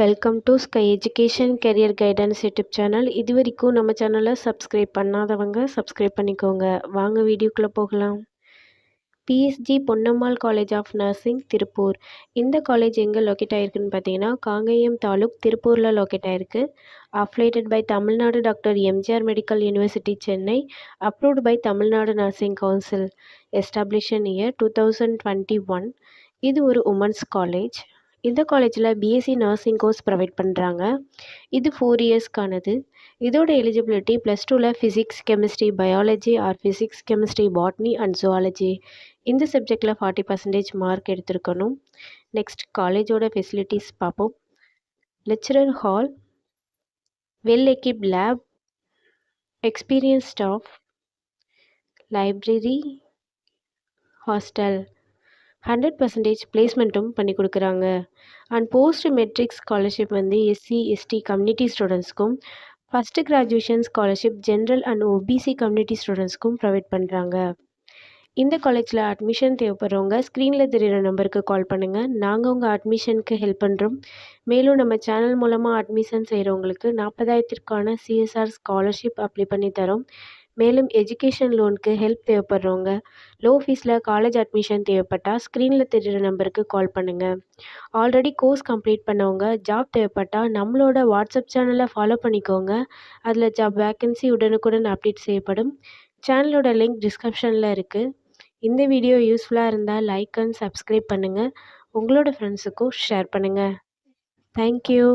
Welcome to sky education career guidance YouTube channel. இது வரைக்கும் நம்ம சேனலை சப்ஸ்கிரைப் பண்ணாதவங்க சப்ஸ்கிரைப் பண்ணிக்கோங்க. வாங்க வீடியோக்குள்ளே போகலாம். PSG Ponnammal college of nursing Tiruppur. இந்த காலேஜ் எங்கே லொக்கேட் ஆகிருக்குன்னு பார்த்தீங்கன்னா காங்கேயம் தாலுக் திருப்பூரில் லொக்கேட் ஆகிருக்கு. Affiliated by Tamil Nadu doctor MGR medical university Chennai. Approved by Tamil Nadu nursing council. Establishment year 2021. இது ஒரு உமன்ஸ் காலேஜ். இந்த காலேஜில் பிஎஸ்சி நர்சிங் கோர்ஸ் ப்ரொவைட் பண்ணுறாங்க. இது 4 இயர்ஸ்க்கானது. இதோட எலிஜிபிலிட்டி +2ல் physics chemistry biology or physics chemistry botany and zoology இந்த சப்ஜெக்டில் 40% மார்க் எடுத்திருக்கணும். நெக்ஸ்ட் காலேஜோட ஃபெசிலிட்டிஸ் பார்ப்போம். Lecturer hall, well equipped lab, experience staff, library, hostel, 100% பிளேஸ்மெண்ட்டும் பண்ணி கொடுக்குறாங்க. அண்ட் போஸ்ட் மெட்ரிக் ஸ்காலர்ஷிப் வந்து எஸ்சி எஸ்டி கம்யூனிட்டி ஸ்டூடெண்ட்ஸ்க்கும், first graduation scholarship general and OBC community ஸ்டூடெண்ட்ஸ்க்கும் ப்ரொவைட் பண்ணுறாங்க. இந்த காலேஜில் அட்மிஷன் தேவைப்படுறவங்க ஸ்க்ரீனில் தெரிகிற நம்பருக்கு கால் பண்ணுங்கள். நாங்கள் உங்கள் அட்மிஷனுக்கு ஹெல்ப் பண்ணுறோம். மேலும் நம்ம சேனல் மூலமாக அட்மிஷன் செய்கிறவங்களுக்கு 40,000க்கான சிஎஸ்ஆர் ஸ்காலர்ஷிப் அப்ளை பண்ணி தரோம். மேலும் எஜுகேஷன் லோனுக்கு ஹெல்ப் தேவைப்படுறவங்க லோ ஃபீஸில் காலேஜ் அட்மிஷன் தேவைப்பட்டால் ஸ்க்ரீனில் தெரிகிற நம்பருக்கு கால் பண்ணுங்கள். ஆல்ரெடி கோர்ஸ் கம்ப்ளீட் பண்ணவங்க ஜாப் தேவைப்பட்டால் நம்மளோட வாட்ஸ்அப் சேனலை ஃபாலோ பண்ணிக்கோங்க. அதில் ஜாப் வேக்கன்சி உடனுக்குடன் அப்டேட் செய்யப்படும். சேனலோட லிங்க் டிஸ்கிரிப்ஷனில் இருக்குது. இந்த வீடியோ யூஸ்ஃபுல்லாக இருந்தால் லைக் அண்ட் சப்ஸ்கிரைப் பண்ணுங்கள். உங்களோட ஃப்ரெண்ட்ஸுக்கும் ஷேர் பண்ணுங்கள். தேங்க்யூ.